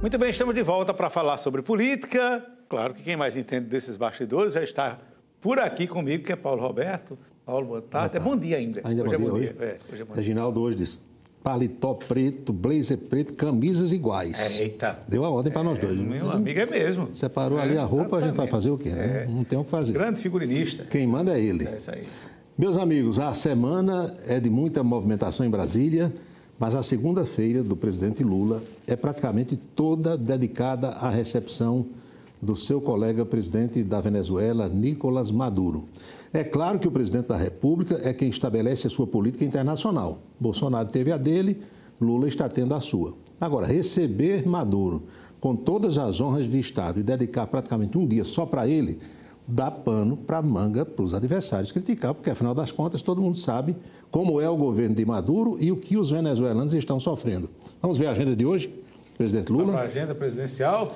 Muito bem, estamos de volta para falar sobre política. Claro que quem mais entende desses bastidores já está por aqui comigo, que é Paulo Roberto. Paulo, boa tarde. É bom dia ainda. Ainda hoje é bom dia. Hoje é bom Reginaldo hoje disse paletó preto, blazer preto, camisas iguais. Eita. Deu a ordem para nós dois. Meu amigo é mesmo. Separou ali a roupa, a gente vai fazer o quê, né? Não tem o que fazer. Grande figurinista. Quem manda é ele. É isso aí. Meus amigos, a semana é de muita movimentação em Brasília, mas a segunda-feira do presidente Lula é praticamente toda dedicada à recepção do seu colega presidente da Venezuela, Nicolás Maduro. É claro que o presidente da República é quem estabelece a sua política internacional. Bolsonaro teve a dele, Lula está tendo a sua. Agora, receber Maduro com todas as honras de Estado e dedicar praticamente um dia só para ele, dá pano para manga para os adversários criticar, porque afinal das contas todo mundo sabe como é o governo de Maduro e o que os venezuelanos estão sofrendo. Vamos ver a agenda de hoje, presidente Lula. A agenda presidencial.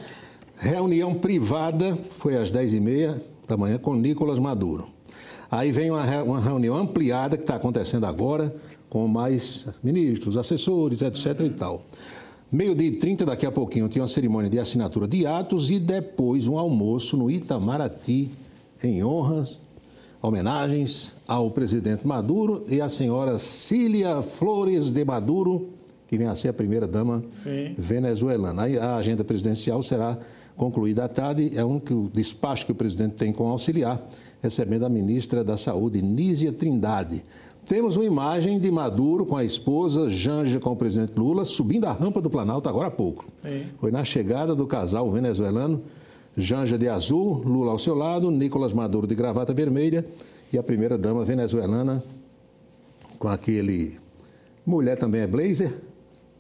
Reunião privada, foi às 10h30 da manhã, com Nicolás Maduro. Aí vem uma reunião ampliada que está acontecendo agora, com mais ministros, assessores, etc. e tal. 12h30, daqui a pouquinho, tem uma cerimônia de assinatura de atos e depois um almoço no Itamaraty, em honras, homenagens ao presidente Maduro e à senhora Cília Flores de Maduro, que vem a ser a primeira-dama venezuelana. Aí a agenda presidencial será concluída à tarde, é o despacho que o presidente tem com o auxiliar, recebendo a ministra da Saúde, Nízia Trindade. Temos uma imagem de Maduro com a esposa, Janja, com o presidente Lula, subindo a rampa do Planalto agora há pouco. Sim. Foi na chegada do casal venezuelano, Janja de azul, Lula ao seu lado, Nicolás Maduro de gravata vermelha e a primeira-dama venezuelana com aquele... Mulher também é blazer,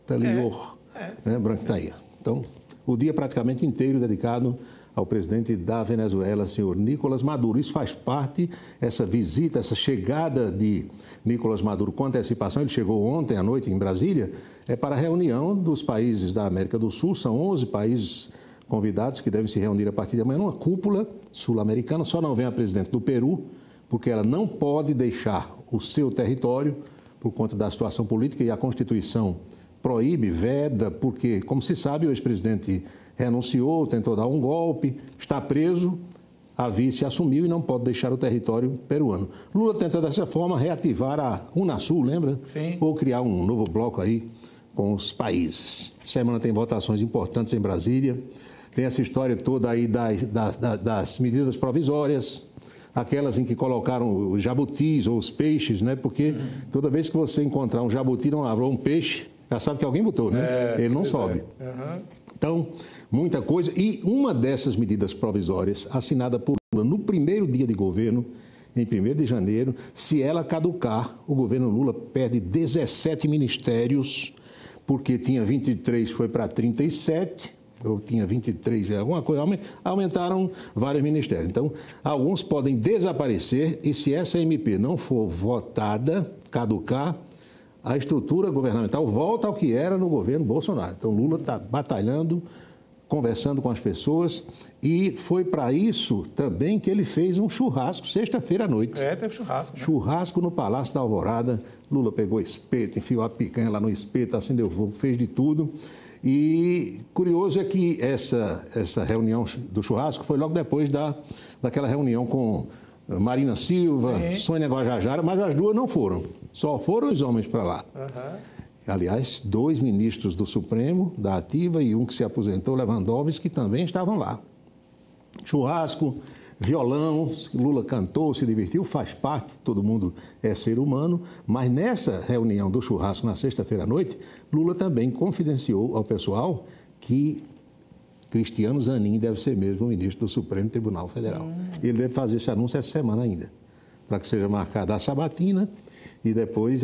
talior, né, branco tá aí. Então, o dia praticamente inteiro dedicado ao presidente da Venezuela, senhor Nicolás Maduro. Isso faz parte, essa visita, essa chegada de Nicolás Maduro com antecipação, ele chegou ontem à noite em Brasília, é para a reunião dos países da América do Sul, são 11 países convidados que devem se reunir a partir de amanhã numa cúpula sul-americana, só não vem a presidente do Peru, porque ela não pode deixar o seu território por conta da situação política e a Constituição proíbe, veda, porque, como se sabe, o ex-presidente renunciou, tentou dar um golpe, está preso, a vice assumiu e não pode deixar o território peruano. Lula tenta, dessa forma, reativar a Unasul, lembra? Sim. Ou criar um novo bloco aí com os países. Semana tem votações importantes em Brasília, tem essa história toda aí das medidas provisórias, aquelas em que colocaram os jabutis ou os peixes, né? Porque toda vez que você encontrar um jabuti numa árvore ou um peixe, já sabe que alguém botou, né? Ele não sobe. Então, muita coisa. E uma dessas medidas provisórias, assinada por Lula no primeiro dia de governo, em 1º de janeiro, se ela caducar, o governo Lula perde 17 ministérios, porque tinha 23, foi para 37, ou tinha 23, alguma coisa, aumentaram vários ministérios. Então, alguns podem desaparecer e se essa MP não for votada, caducar, a estrutura governamental volta ao que era no governo Bolsonaro. Então, Lula está batalhando, conversando com as pessoas e foi para isso também que ele fez um churrasco sexta-feira à noite. Teve churrasco. Né? Churrasco no Palácio da Alvorada. Lula pegou espeto, enfiou a picanha lá no espeto, acendeu fogo, fez de tudo. E curioso é que essa reunião do churrasco foi logo depois daquela reunião com Marina Silva, Sônia Guajajara, mas as duas não foram. Só foram os homens para lá. Aliás, 2 ministros do Supremo, da Ativa, e um que se aposentou, Lewandowski, que também estavam lá. Churrasco, violão, Lula cantou, se divertiu, faz parte, todo mundo é ser humano, mas nessa reunião do churrasco, na sexta-feira à noite, Lula também confidenciou ao pessoal que Cristiano Zanin deve ser mesmo o ministro do Supremo Tribunal Federal. Ele deve fazer esse anúncio essa semana ainda, para que seja marcada a sabatina e depois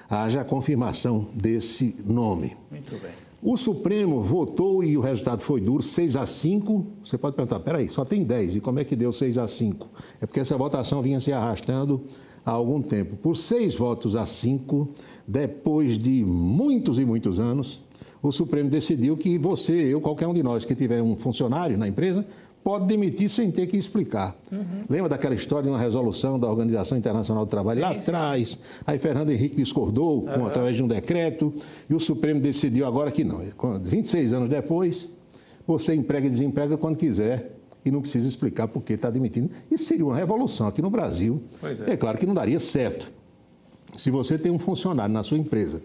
haja a confirmação desse nome. Muito bem. O Supremo votou e o resultado foi duro, 6-5. Você pode perguntar, peraí, só tem 10, e como é que deu 6-5? É porque essa votação vinha se arrastando há algum tempo. Por 6-5, depois de muitos e muitos anos, o Supremo decidiu que você, eu, qualquer um de nós que tiver um funcionário na empresa, pode demitir sem ter que explicar. Lembra daquela história de uma resolução da Organização Internacional do Trabalho lá atrás? Aí Fernando Henrique discordou através de um decreto e o Supremo decidiu agora que não. 26 anos depois, você emprega e desemprega quando quiser e não precisa explicar por que está demitindo. Isso seria uma revolução aqui no Brasil. É claro que não daria certo. Se você tem um funcionário na sua empresa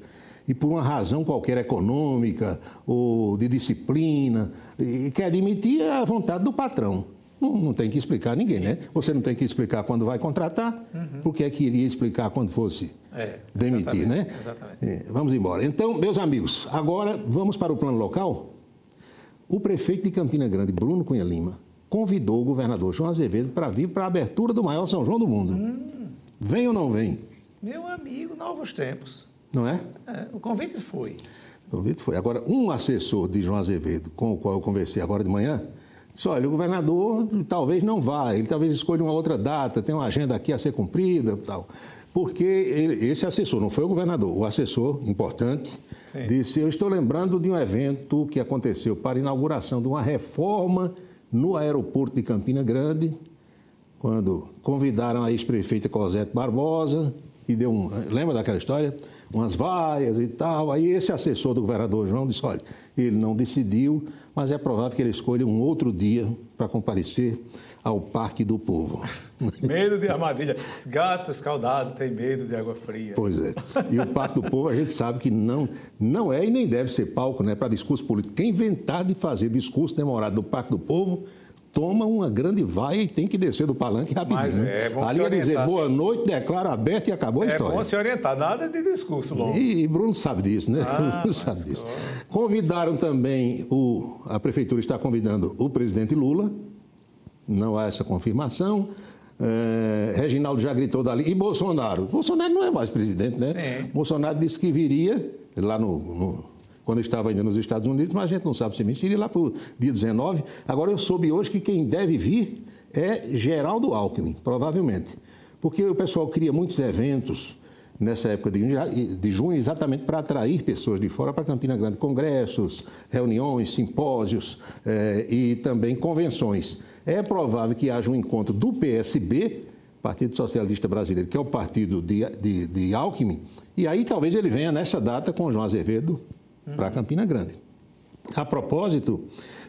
e por uma razão qualquer econômica ou de disciplina e quer demitir, é a vontade do patrão. Não tem que explicar a ninguém, né? Você não tem que explicar quando vai contratar, porque é que iria explicar quando fosse demitir, né? Exatamente. Vamos embora. Então, meus amigos, agora vamos para o plano local. O prefeito de Campina Grande, Bruno Cunha Lima, convidou o governador João Azevedo para vir para a abertura do maior São João do mundo. Vem ou não vem? Meu amigo, novos tempos. Não é? O convite foi. O convite foi. Agora, um assessor de João Azevedo, com o qual eu conversei agora de manhã, disse, olha, o governador talvez não vá, ele talvez escolha uma outra data, tem uma agenda aqui a ser cumprida e tal. Porque esse assessor, não foi o governador, o assessor importante, disse, eu estou lembrando de um evento que aconteceu para a inauguração de uma reforma no aeroporto de Campina Grande, quando convidaram a ex-prefeita Cosete Barbosa, e deu lembra daquela história? Umas vaias e tal. Aí esse assessor do governador João disse, olha, ele não decidiu, mas é provável que ele escolha um outro dia para comparecer ao Parque do Povo. Medo de armadilha. Os gatos escaldados têm medo de água fria. Pois é. E o Parque do Povo a gente sabe que não é e nem deve ser palco, né, para discurso político. Quem inventar de fazer discurso demorado no Parque do Povo toma uma grande vaia e tem que descer do palanque rapidinho. Ali ia dizer boa noite, declara aberto e acabou a história. É bom se orientar, nada de discurso longo. E Bruno sabe disso, né? Bruno sabe disso. Convidaram também, a Prefeitura está convidando o presidente Lula, não há essa confirmação. Reginaldo já gritou dali. E Bolsonaro? Bolsonaro não é mais presidente, né? Sim. Bolsonaro disse que viria lá quando estava ainda nos Estados Unidos, mas a gente não sabe se iria lá para o dia 19. Agora, eu soube hoje que quem deve vir é Geraldo Alckmin, provavelmente. Porque o pessoal cria muitos eventos nessa época de junho, exatamente para atrair pessoas de fora para Campina Grande. Congressos, reuniões, simpósios e também convenções. É provável que haja um encontro do PSB, Partido Socialista Brasileiro, que é o partido de Alckmin, e aí talvez ele venha nessa data com João Azevedo para Campina Grande. A propósito,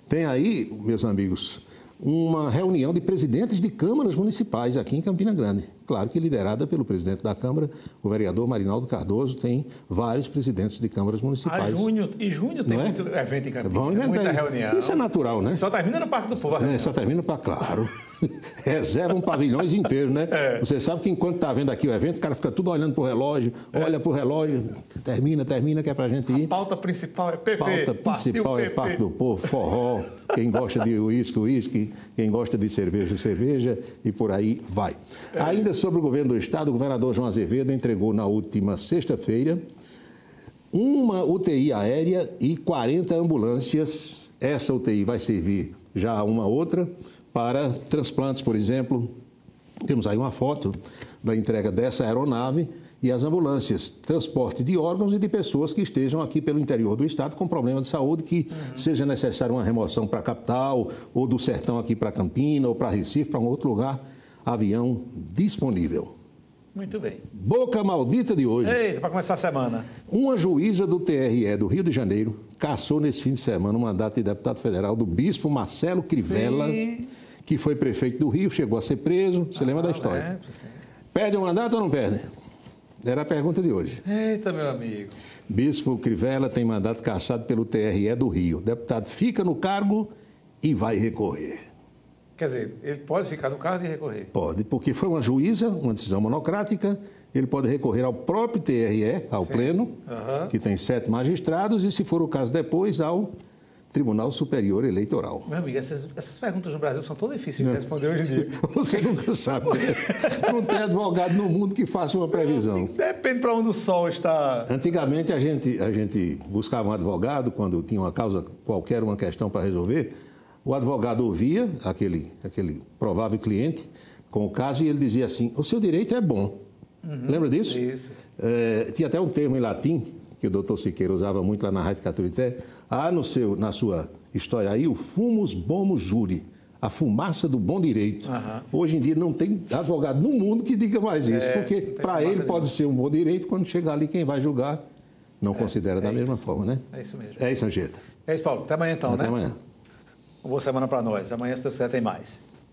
tem aí, meus amigos, uma reunião de presidentes de câmaras municipais aqui em Campina Grande. Claro que liderada pelo presidente da Câmara, o vereador Marinaldo Cardoso, tem vários presidentes de câmaras municipais. Junho tem muito evento em Campina, muita reunião. Isso é natural, né? Só termina no Parque do Povo. Só termina para, claro. Reservam pavilhões inteiros, né? Você sabe que enquanto está vendo aqui o evento, o cara fica tudo olhando para o relógio, olha para o relógio, termina, que é para a gente ir. A pauta principal é PP. A pauta principal é Parque do Povo, forró, quem gosta de uísque, quem gosta de cerveja e por aí vai. Ainda sobre o governo do Estado, o governador João Azevedo entregou na última sexta-feira uma UTI aérea e 40 ambulâncias. Essa UTI vai servir já a uma outra para transplantes, por exemplo. Temos aí uma foto da entrega dessa aeronave e as ambulâncias, transporte de órgãos e de pessoas que estejam aqui pelo interior do estado com problema de saúde, que seja necessário uma remoção para a capital, ou do sertão aqui para Campina, ou para Recife, para um outro lugar, avião disponível. Muito bem. Boca maldita de hoje. Eita, para começar a semana. Uma juíza do TRE do Rio de Janeiro cassou nesse fim de semana o mandato de deputado federal do bispo Marcelo Crivella, que foi prefeito do Rio, chegou a ser preso. Você lembra da história? Perde o mandato ou não perde? Era a pergunta de hoje. Eita, meu amigo. Bispo Crivella tem mandato cassado pelo TRE do Rio. O deputado fica no cargo e vai recorrer. Quer dizer, ele pode ficar no cargo e recorrer? Pode, porque foi uma juíza, uma decisão monocrática, ele pode recorrer ao próprio TRE, ao Pleno, que tem 7 magistrados, e, se for o caso depois, ao Tribunal Superior Eleitoral. Meu amigo, essas perguntas no Brasil são tão difíceis de responder hoje em dia. Você nunca sabe. Não tem advogado no mundo que faça uma previsão. Depende para onde o sol está. Antigamente, a gente buscava um advogado quando tinha uma causa qualquer, uma questão para resolver. O advogado ouvia aquele provável cliente com o caso e ele dizia assim, o seu direito é bom. Lembra disso? Isso. Tinha até um termo em latim, que o doutor Siqueira usava muito lá na Rádio Caturité. Há na sua história aí o fumus bomus juri, a fumaça do bom direito. Hoje em dia não tem advogado no mundo que diga mais isso, porque para ele pode ser um bom direito, quando chegar ali quem vai julgar não considera da mesma forma, né? É isso mesmo. É isso, Anchieta. É isso, Paulo. Até amanhã então, Até né? amanhã. Uma boa semana para nós. Amanhã, se Deus quiser, tem mais.